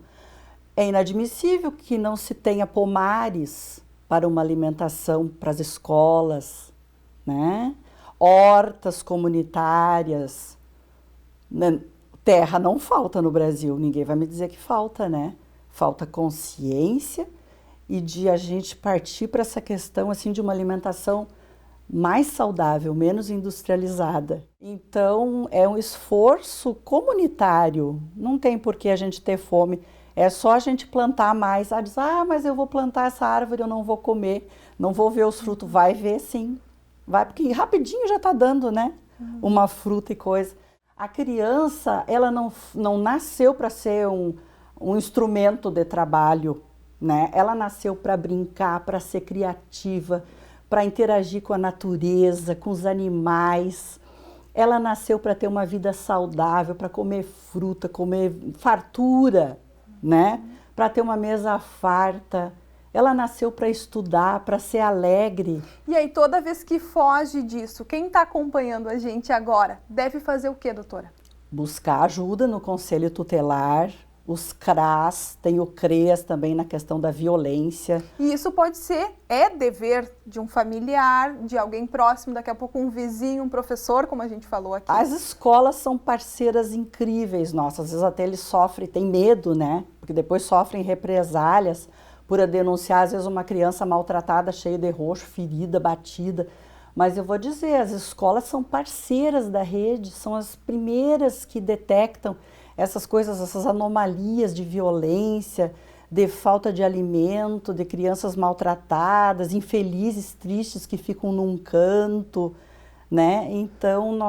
É inadmissível que não se tenha pomares para uma alimentação para as escolas, né? Hortas comunitárias. Terra não falta no Brasil, ninguém vai me dizer que falta, né? Falta consciência e de a gente partir para essa questão assim de uma alimentação mais saudável, menos industrializada. Então, é um esforço comunitário, não tem por que a gente ter fome, é só a gente plantar mais. Mas eu vou plantar essa árvore, eu não vou comer, não vou ver os frutos. Vai ver sim, vai, porque rapidinho já está dando, né? Uma fruta e coisa. A criança, ela não nasceu para ser um instrumento de trabalho, né? Ela nasceu para brincar, para ser criativa, para interagir com a natureza, com os animais. Ela nasceu para ter uma vida saudável, para comer fruta, comer fartura, né? Para ter uma mesa farta. Ela nasceu para estudar, para ser alegre. E aí, toda vez que foge disso, quem está acompanhando a gente agora deve fazer o quê, doutora? Buscar ajuda no Conselho Tutelar, os CRAS, tem o CREAS também na questão da violência. E isso pode ser, dever de um familiar, de alguém próximo, daqui a pouco um vizinho, um professor, como a gente falou aqui. As escolas são parceiras incríveis nossas, às vezes até eles sofrem, têm medo, né? Porque depois sofrem represálias por denunciar, às vezes, uma criança maltratada, cheia de roxo, ferida, batida. Mas eu vou dizer, as escolas são parceiras da rede, são as primeiras que detectam essas coisas, essas anomalias de violência, de falta de alimento, de crianças maltratadas, infelizes, tristes, que ficam num canto, né? Então,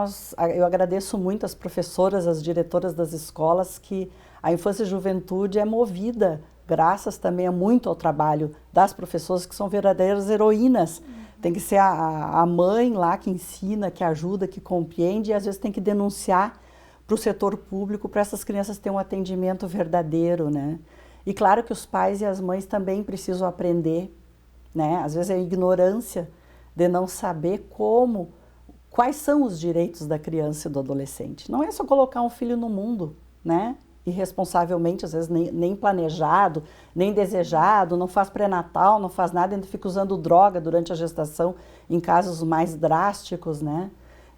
eu agradeço muito às professoras, às diretoras das escolas, que a infância e juventude é movida, graças também muito ao trabalho das professoras, que são verdadeiras heroínas. Tem que ser a mãe lá que ensina, que ajuda, que compreende, e às vezes tem que denunciar para o setor público, para essas crianças terem um atendimento verdadeiro, né? E claro que os pais e as mães também precisam aprender, né? Às vezes é a ignorância de não saber quais são os direitos da criança e do adolescente. Não é só colocar um filho no mundo, né? Irresponsavelmente, às vezes nem planejado, nem desejado, não faz pré-natal, não faz nada, ainda fica usando droga durante a gestação, em casos mais drásticos, né?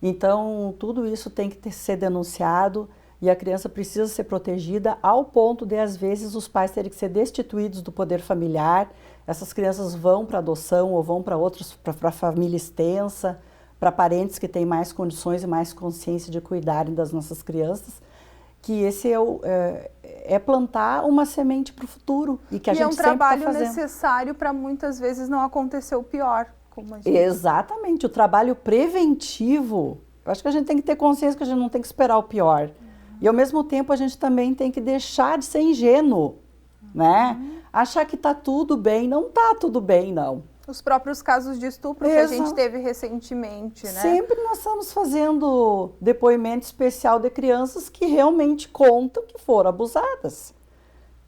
Então, tudo isso tem que ser denunciado e a criança precisa ser protegida ao ponto de, às vezes, os pais terem que ser destituídos do poder familiar. Essas crianças vão para adoção ou vão para outros, para família extensa, para parentes que têm mais condições e mais consciência de cuidarem das nossas crianças. Que esse é plantar uma semente para o futuro e que a gente sempre está fazendo. E é um trabalho necessário para muitas vezes não acontecer o pior. Exatamente, o trabalho preventivo, eu acho que a gente tem que ter consciência que a gente não tem que esperar o pior. E ao mesmo tempo a gente também tem que deixar de ser ingênuo, né? Achar que está tudo bem, não está tudo bem, não. Os próprios casos de estupro que a gente teve recentemente, né? Sempre nós estamos fazendo depoimento especial de crianças que realmente contam que foram abusadas.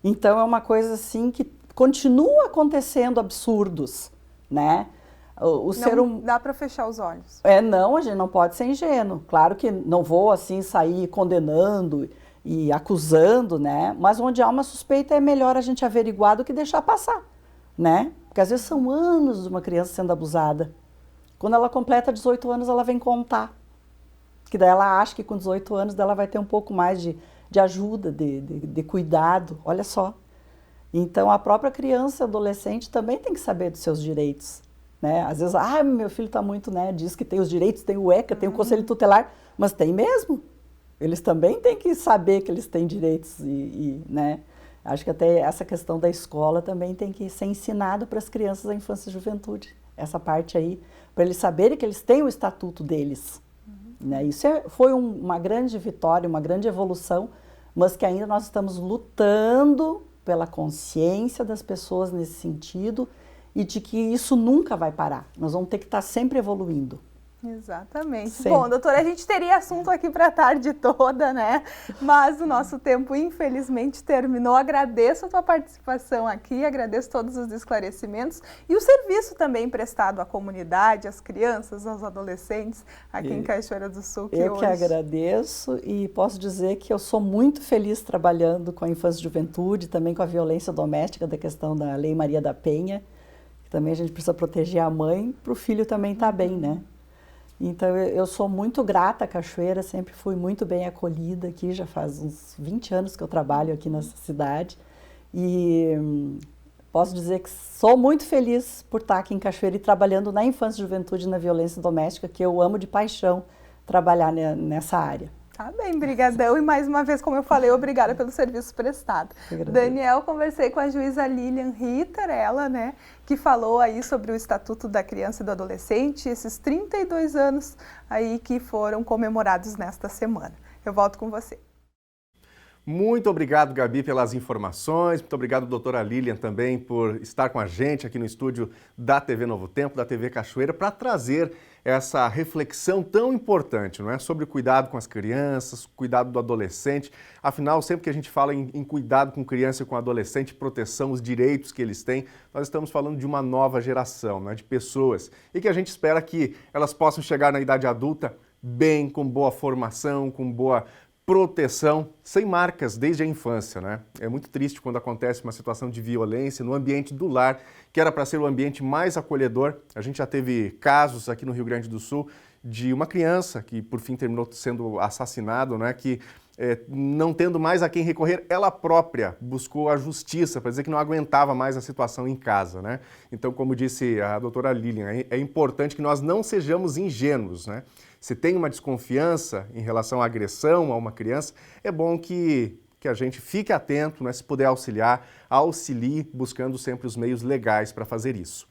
Então é uma coisa assim que continua acontecendo absurdos, né? Não dá para fechar os olhos. Não, a gente não pode ser ingênuo. Claro que não vou assim sair condenando e acusando, né? Mas onde há uma suspeita é melhor a gente averiguar do que deixar passar, né? Porque às vezes são anos de uma criança sendo abusada. Quando ela completa 18 anos, ela vem contar. Que daí ela acha que com 18 anos ela vai ter um pouco mais de ajuda, de cuidado. Olha só. Então a própria criança e adolescente também tem que saber dos seus direitos. Né? Às vezes, meu filho está muito, né? Diz que tem os direitos, tem o ECA, tem o Conselho Tutelar, mas tem mesmo. Eles também têm que saber que eles têm direitos né? Acho que até essa questão da escola também tem que ser ensinado para as crianças da infância e juventude. Essa parte aí, para eles saberem que eles têm o estatuto deles. Né? Isso foi uma grande vitória, uma grande evolução, mas que ainda nós estamos lutando pela consciência das pessoas nesse sentido, e de que isso nunca vai parar. Nós vamos ter que estar sempre evoluindo. Exatamente. Sim. Bom, doutora, a gente teria assunto aqui para a tarde toda, né? Mas o nosso tempo, infelizmente, terminou. Agradeço a tua participação aqui, agradeço todos os esclarecimentos e o serviço também prestado à comunidade, às crianças, aos adolescentes aqui em Cachoeira do Sul. Eu que agradeço e posso dizer que eu sou muito feliz trabalhando com a infância e juventude, também com a violência doméstica, da questão da Lei Maria da Penha, que também a gente precisa proteger a mãe para o filho também estar bem, né? Então, eu sou muito grata à Cachoeira, sempre fui muito bem acolhida aqui, já faz uns 20 anos que eu trabalho aqui nessa cidade. E posso dizer que sou muito feliz por estar aqui em Cachoeira e trabalhando na infância e juventude e na violência doméstica, que eu amo de paixão trabalhar nessa área. Tá bem, brigadão. E mais uma vez, como eu falei, obrigada pelo serviço prestado. Daniel, conversei com a juíza Lilian Ritter, ela, né, que falou aí sobre o Estatuto da Criança e do Adolescente, esses 32 anos aí que foram comemorados nesta semana. Eu volto com você. Muito obrigado, Gabi, pelas informações. Muito obrigado, doutora Lilian, também por estar com a gente aqui no estúdio da TV Novo Tempo, da TV Cachoeira, para trazer essa reflexão tão importante, não é? Sobre o cuidado com as crianças, cuidado do adolescente. Afinal, sempre que a gente fala em cuidado com criança e com adolescente, proteção, os direitos que eles têm, nós estamos falando de uma nova geração, não é? De pessoas. E que a gente espera que elas possam chegar na idade adulta bem, com boa formação, com boa proteção, sem marcas desde a infância, né? É muito triste quando acontece uma situação de violência no ambiente do lar, que era para ser o ambiente mais acolhedor. A gente já teve casos aqui no Rio Grande do Sul de uma criança que por fim terminou sendo assassinado, né? Que não tendo mais a quem recorrer, ela própria buscou a justiça para dizer que não aguentava mais a situação em casa, né? Então, como disse a doutora Lilian, é importante que nós não sejamos ingênuos, né? Se tem uma desconfiança em relação à agressão a uma criança, é bom que a gente fique atento, né? Se puder auxiliar, auxilie, buscando sempre os meios legais para fazer isso.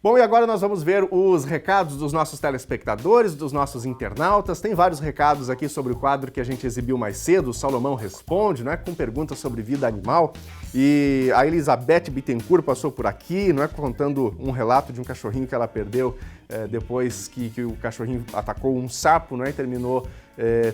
Bom, e agora nós vamos ver os recados dos nossos telespectadores, dos nossos internautas. Tem vários recados aqui sobre o quadro que a gente exibiu mais cedo, o Salomão Responde, né, com perguntas sobre vida animal. E a Elizabeth Bittencourt passou por aqui, né, contando um relato de um cachorrinho que ela perdeu depois que o cachorrinho atacou um sapo, né, e terminou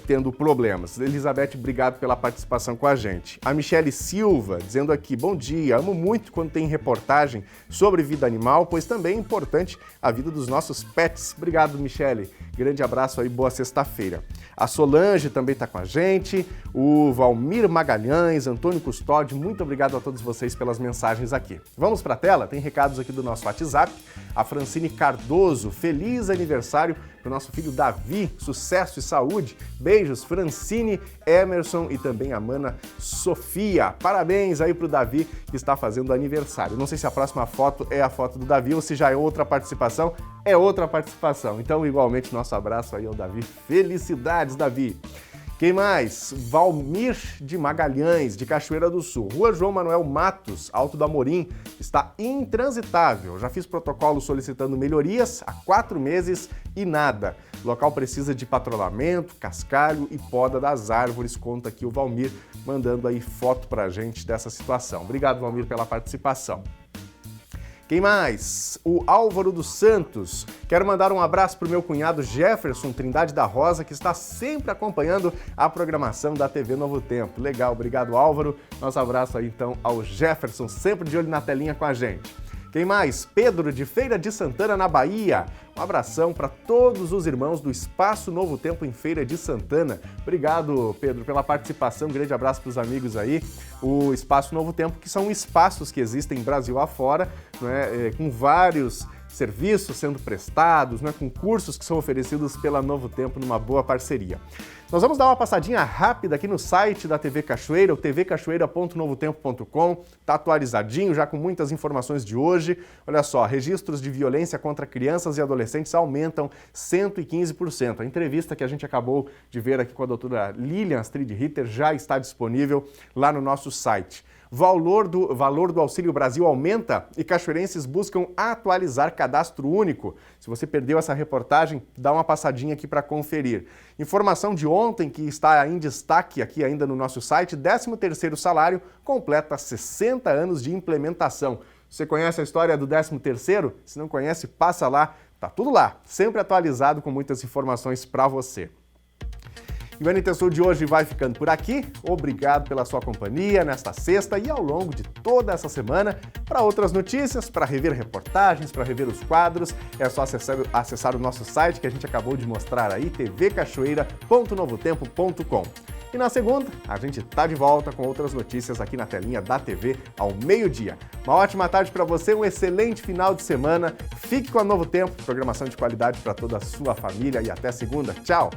tendo problemas. Elizabeth, obrigado pela participação com a gente. A Michele Silva, dizendo aqui, bom dia, amo muito quando tem reportagem sobre vida animal, pois também é importante a vida dos nossos pets. Obrigado, Michele. Grande abraço aí, boa sexta-feira. A Solange também está com a gente, o Valmir Magalhães, Antônio Custódio, muito obrigado a todos vocês pelas mensagens aqui. Vamos para a tela? Tem recados aqui do nosso WhatsApp. A Francine Cardoso, feliz aniversário para o nosso filho Davi, sucesso e saúde. Beijos, Francine, Emerson e também a mana Sofia. Parabéns aí para o Davi que está fazendo aniversário. Não sei se a próxima foto é a foto do Davi ou se já é outra participação. É outra participação. Então, igualmente, nosso abraço aí ao Davi. Felicidades, Davi. Quem mais? Valmir de Magalhães, de Cachoeira do Sul. Rua João Manuel Matos, Alto do Amorim, está intransitável. Já fiz protocolo solicitando melhorias há 4 meses e nada. O local precisa de patrulhamento, cascalho e poda das árvores, conta aqui o Valmir, mandando aí foto pra gente dessa situação. Obrigado, Valmir, pela participação. Quem mais? O Álvaro dos Santos. Quero mandar um abraço para o meu cunhado Jefferson Trindade da Rosa, que está sempre acompanhando a programação da TV Novo Tempo. Legal, obrigado, Álvaro. Nosso abraço aí, então, ao Jefferson, sempre de olho na telinha com a gente. Quem mais? Pedro, de Feira de Santana, na Bahia. Um abração para todos os irmãos do Espaço Novo Tempo em Feira de Santana. Obrigado, Pedro, pela participação. Um grande abraço para os amigos aí. O Espaço Novo Tempo, que são espaços que existem Brasil afora, né, com vários serviços sendo prestados, né, com cursos que são oferecidos pela Novo Tempo numa boa parceria. Nós vamos dar uma passadinha rápida aqui no site da TV Cachoeira, o tvcachoeira.novotempo.com, está atualizadinho, já com muitas informações de hoje. Olha só, registros de violência contra crianças e adolescentes aumentam 115%. A entrevista que a gente acabou de ver aqui com a doutora Lilian Astrid Ritter já está disponível lá no nosso site. Valor do Auxílio Brasil aumenta e cachoeirenses buscam atualizar cadastro único. Se você perdeu essa reportagem, dá uma passadinha aqui para conferir. Informação de ontem que está em destaque aqui ainda no nosso site, 13º salário completa 60 anos de implementação. Você conhece a história do 13º? Se não conhece, passa lá, Tá tudo lá, sempre atualizado com muitas informações para você. E o NTSul de hoje vai ficando por aqui. Obrigado pela sua companhia nesta sexta e ao longo de toda essa semana. Para outras notícias, para rever reportagens, para rever os quadros, é só acessar o nosso site que a gente acabou de mostrar aí, tvcachoeira.novotempo.com. E na segunda, a gente tá de volta com outras notícias aqui na telinha da TV ao meio-dia. Uma ótima tarde para você, um excelente final de semana. Fique com a Novo Tempo, programação de qualidade para toda a sua família e até segunda. Tchau!